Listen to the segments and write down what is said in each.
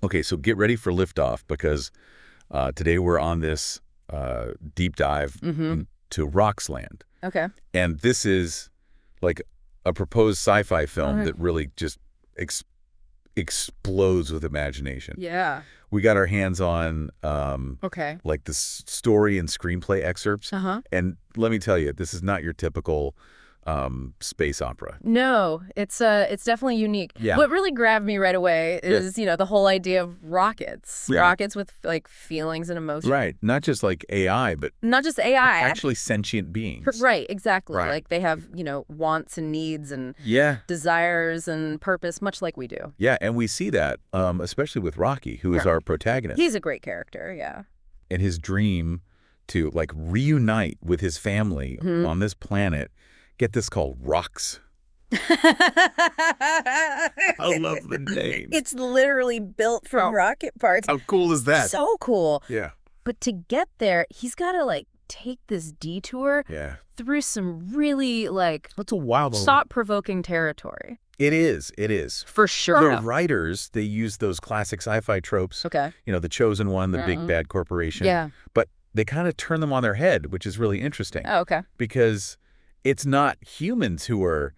Okay, so get ready for liftoff because today we're on this deep dive into Rocksland. Okay. And this is like a proposed sci-fi film that really just explodes with imagination. Yeah. We got our hands on like the story and screenplay excerpts. And let me tell you, this is not your typical space opera. No, it's definitely unique. Yeah. What really grabbed me right away is, the whole idea of rockets. Yeah. Rockets with like feelings and emotions. Right. Not just like AI, but not just AI. Actually sentient beings. Right, exactly. Right. Like they have, wants and needs and desires and purpose, much like we do. Yeah, and we see that, especially with Rocky, who is our protagonist. He's a great character, yeah. And his dream to like reunite with his family on this planet, get this called Rocks. I love the name. It's literally built from rocket parts. How cool is that? So cool. Yeah. But to get there, he's got to like take this detour through some really like that's a wild thought-provoking territory. It is. It is. For sure. The writers, they use those classic sci-fi tropes. Okay. The chosen one, the big bad corporation. Yeah. But they kind of turn them on their head, which is really interesting. Oh, okay. Because it's not humans who are,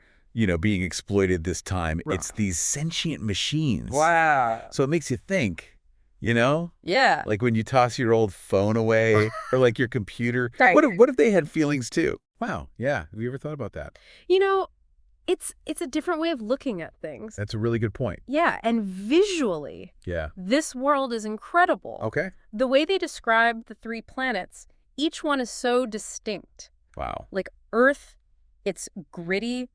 being exploited this time. Right. It's these sentient machines. Wow. So it makes you think, Yeah. Like when you toss your old phone away or like your computer. Right. What if they had feelings too? Wow. Yeah. Have you ever thought about that? It's a different way of looking at things. That's a really good point. Yeah, and visually, this world is incredible. Okay. The way they describe the 3 planets, each one is so distinct. Wow. Like Earth, it's gritty,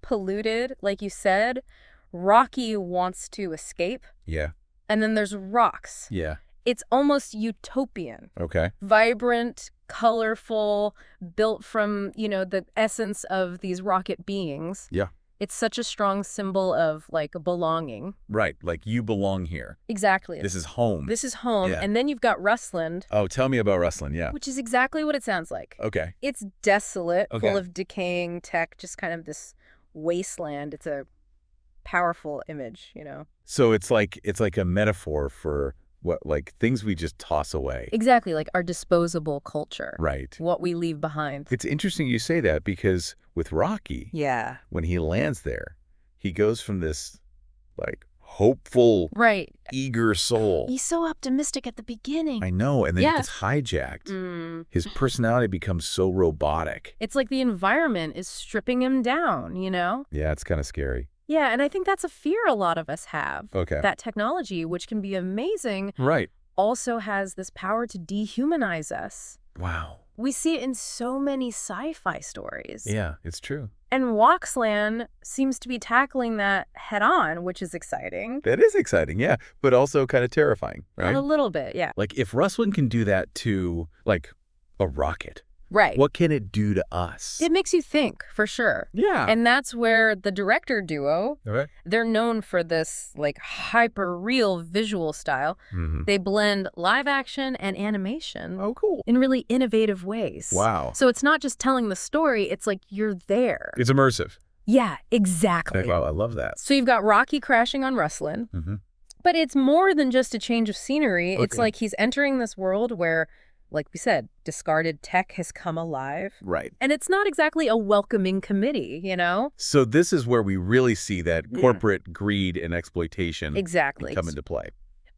polluted, like you said. Rocky wants to escape. Yeah. And then there's Rocks. Yeah. It's almost utopian. Okay. Vibrant, colorful, built from, the essence of these rocket beings. Yeah. It's such a strong symbol of, like, belonging. Right. Like, you belong here. Exactly. This is home. This is home. Yeah. And then you've got Rockland. Oh, tell me about Rockland, yeah. Which is exactly what it sounds like. Okay. It's desolate, full of decaying tech, just kind of this wasteland. It's a powerful image, So it's like a metaphor for what, like, things we just toss away. Exactly, like our disposable culture. Right. What we leave behind. It's interesting you say that because with Rocky, when he lands there, he goes from this, like, hopeful, eager soul. He's so optimistic at the beginning. I know, and then he gets hijacked. His personality becomes so robotic. It's like the environment is stripping him down, Yeah, it's kind of scary. Yeah, and I think that's a fear a lot of us have. Okay. That technology, which can be amazing, also has this power to dehumanize us. Wow. We see it in so many sci-fi stories. Yeah, it's true. And Rockland seems to be tackling that head on, which is exciting. That is exciting, yeah, but also kind of terrifying, right? A little bit, yeah. Like if Rockland can do that to, like, a rocket. Right. What can it do to us? It makes you think, for sure. Yeah. And that's where the director duo, they're known for this, like, hyper-real visual style. They blend live action and animation in really innovative ways. Wow. So it's not just telling the story, it's like you're there. It's immersive. Yeah, exactly. Wow, I love that. So you've got Rocky crashing on Rockland, but it's more than just a change of scenery. It's like he's entering this world where, like we said, discarded tech has come alive. Right. And it's not exactly a welcoming committee, So this is where we really see that corporate greed and exploitation come into play.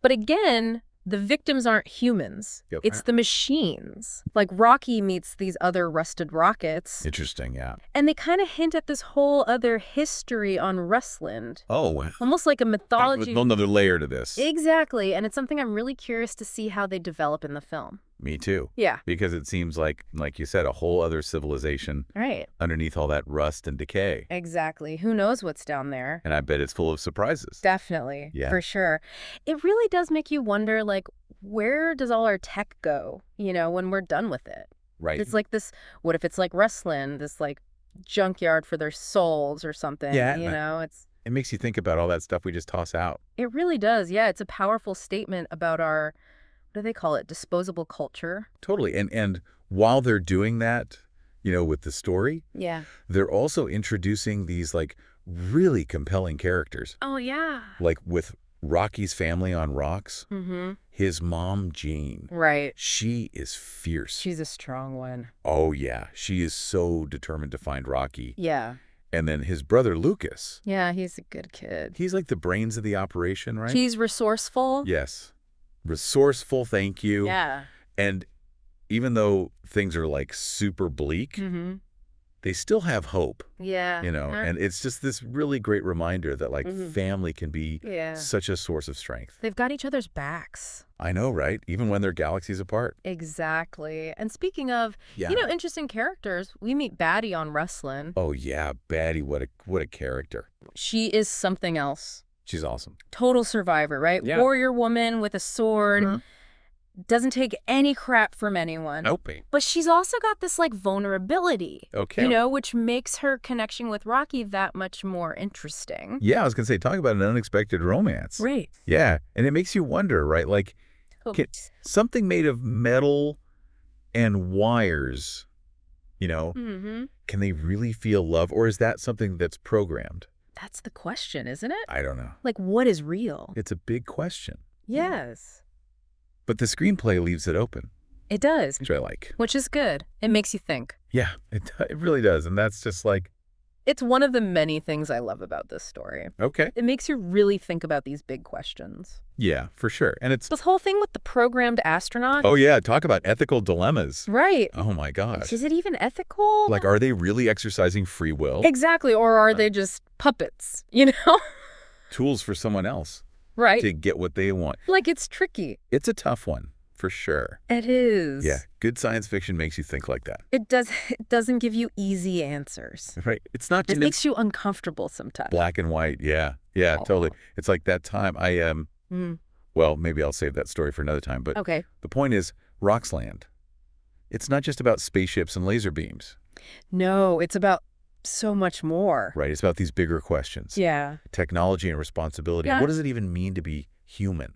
But again, the victims aren't humans. It's the machines. Like Rocky meets these other rusted rockets. Interesting, yeah. And they kind of hint at this whole other history on Rockland. Oh. Almost like a mythology. Another layer to this. Exactly. And it's something I'm really curious to see how they develop in the film. Me too. Yeah. Because it seems like you said, a whole other civilization underneath all that rust and decay. Exactly. Who knows what's down there? And I bet it's full of surprises. Definitely. Yeah. For sure. It really does make you wonder, like, where does all our tech go, when we're done with it? Right. It's like this, what if it's like Rockland, this, like, junkyard for their souls or something? Yeah. It makes you think about all that stuff we just toss out. It really does. Yeah. It's a powerful statement about our, what do they call it? Disposable culture. Totally. And while they're doing that, with the story, they're also introducing these, like, really compelling characters. Oh, yeah. Like with Rocky's family on rocks, his mom, Jean. Right. She is fierce. She's a strong one. Oh, yeah. She is so determined to find Rocky. Yeah. And then his brother, Lucas. Yeah, he's a good kid. He's like the brains of the operation, right? He's resourceful. Yes. Resourceful, thank you. Yeah. And even though things are like super bleak, they still have hope. Yeah. And it's just this really great reminder that like family can be such a source of strength. They've got each other's backs. I know, right? Even when they're galaxies apart. Exactly. And speaking of, interesting characters, we meet Baddie on Rockland. Oh, yeah. Baddie, what a character. She is something else. She's awesome. Total survivor, right? Yeah. Warrior woman with a sword. Doesn't take any crap from anyone. Nope. But she's also got this like vulnerability. Okay. Which makes her connection with Rocky that much more interesting. Yeah, I was going to say, talk about an unexpected romance. Right. Yeah. And it makes you wonder, right? Like, something made of metal and wires, can they really feel love? Or is that something that's programmed? That's the question, isn't it? I don't know. Like, what is real? It's a big question. Yes. But the screenplay leaves it open. It does. Which I like. Which is good. It makes you think. Yeah, it really does. And that's just like... It's one of the many things I love about this story. Okay. It makes you really think about these big questions. Yeah, for sure. And it's... This whole thing with the programmed astronaut. Oh, yeah. Talk about ethical dilemmas. Right. Oh, my gosh. Is it even ethical? Like, are they really exercising free will? Exactly. Or are they just puppets, Tools for someone else. Right. To get what they want. Like, it's tricky. It's a tough one, for sure. It is. Yeah. Good science fiction makes you think like that. It doesn't give you easy answers. Right. It's not just... It makes you uncomfortable sometimes. Black and white. Yeah. Yeah, totally. It's like that time I well, maybe I'll save that story for another time. But okay. The point is, Rockland. It's not just about spaceships and laser beams. No, it's about so much more. Right. It's about these bigger questions. Yeah. Technology and responsibility. Yeah. What does it even mean to be human?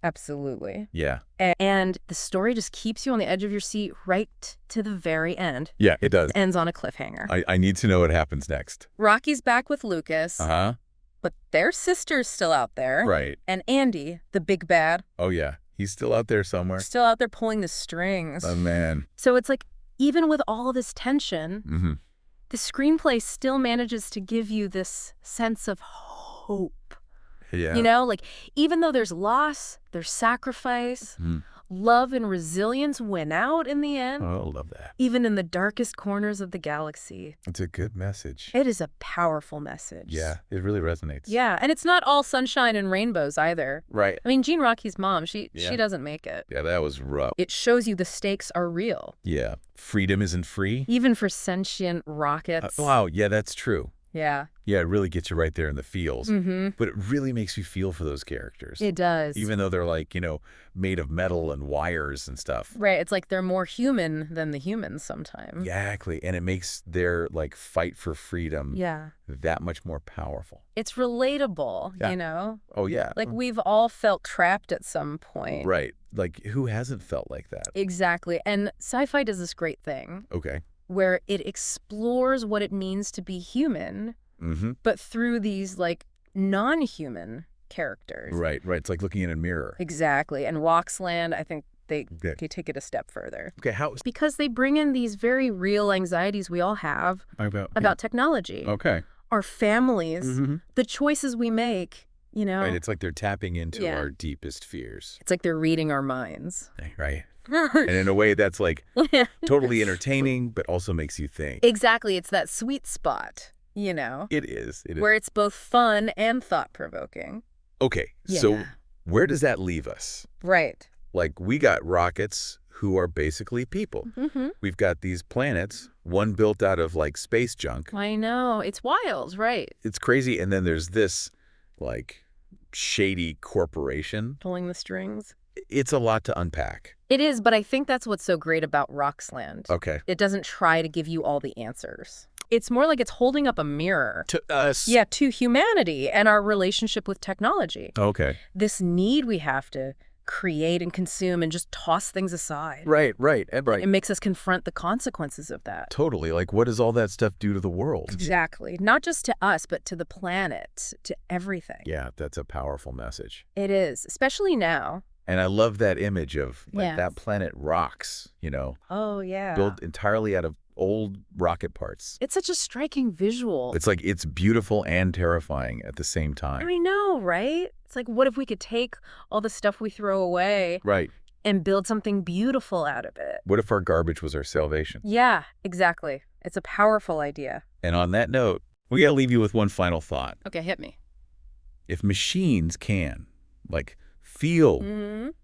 Absolutely. Yeah. And the story just keeps you on the edge of your seat right to the very end. Yeah, it does. It ends on a cliffhanger. I need to know what happens next. Rocky's back with Lucas. Uh-huh. But their sister's still out there. Right. And Andy, the big bad. Oh, yeah. He's still out there somewhere. Still out there pulling the strings. Oh, man. So it's like, even with all this tension, the screenplay still manages to give you this sense of hope. Yeah. Like, even though there's loss, there's sacrifice, love and resilience win out in the end. Oh, I love that. Even in the darkest corners of the galaxy. It's a good message. It is a powerful message. Yeah, it really resonates. Yeah, and it's not all sunshine and rainbows either. Right. I mean, Jean Rocky's mom, she doesn't make it. Yeah, that was rough. It shows you the stakes are real. Yeah. Freedom isn't free. Even for sentient rockets. Wow, yeah, that's true. Yeah. Yeah, it really gets you right there in the feels. But it really makes you feel for those characters. It does. Even though they're like, made of metal and wires and stuff. Right. It's like they're more human than the humans sometimes. Exactly. And it makes their like fight for freedom that much more powerful. It's relatable, Oh, yeah. Like we've all felt trapped at some point. Right. Like who hasn't felt like that? Exactly. And sci-fi does this great thing. Okay. Where it explores what it means to be human, but through these like non-human characters. Right. It's like looking in a mirror. Exactly. And Rockland, I think they take it a step further. Okay, how? Because they bring in these very real anxieties we all have about technology. Okay. Our families, the choices we make, Right, it's like they're tapping into our deepest fears. It's like they're reading our minds. Right. And in a way that's like totally entertaining, but also makes you think. Exactly. It's that sweet spot, It is. Where it's both fun and thought-provoking. Okay. So where does that leave us? Right. Like we got rockets who are basically people. We've got these planets, one built out of like space junk. I know. It's wild, right? It's crazy. And then there's this like shady corporation. Pulling the strings. It's a lot to unpack. It is, but I think that's what's so great about Rockland. Okay. It doesn't try to give you all the answers. It's more like it's holding up a mirror. To us? Yeah, to humanity and our relationship with technology. Okay. This need we have to create and consume and just toss things aside. Right. It makes us confront the consequences of that. Totally. Like, what does all that stuff do to the world? Exactly. Not just to us, but to the planet, to everything. Yeah, that's a powerful message. It is, especially now. And I love that image of like that planet rocks, Oh, yeah. built entirely out of old rocket parts. It's such a striking visual. It's like it's beautiful and terrifying at the same time. I know, right? It's like, what if we could take all the stuff we throw away and build something beautiful out of it? What if our garbage was our salvation? Yeah, exactly. It's a powerful idea. And on that note, we got to leave you with one final thought. Okay, hit me. If machines can, like, feel,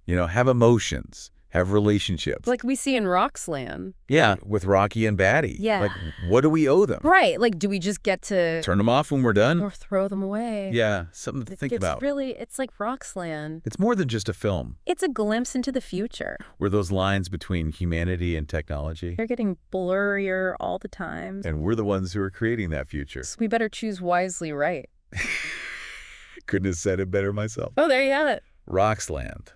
have emotions, have relationships. Like we see in Rockland. Yeah, with Rocky and Batty. Yeah. Like, what do we owe them? Right. Like, do we just get to turn them off when we're done? Or throw them away? Yeah, something to think about. It's like Rockland. It's more than just a film. It's a glimpse into the future. Where those lines between humanity and technology, they're getting blurrier all the time. And we're the ones who are creating that future. So we better choose wisely, right? Couldn't have said it better myself. Oh, there you have it. Rockland.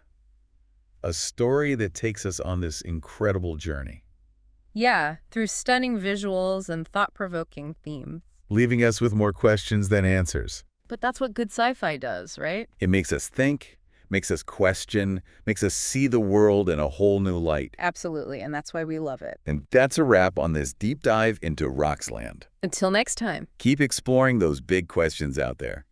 A story that takes us on this incredible journey. Yeah, through stunning visuals and thought-provoking themes. Leaving us with more questions than answers. But that's what good sci-fi does, right? It makes us think, makes us question, makes us see the world in a whole new light. Absolutely, and that's why we love it. And that's a wrap on this deep dive into Rockland. Until next time. Keep exploring those big questions out there.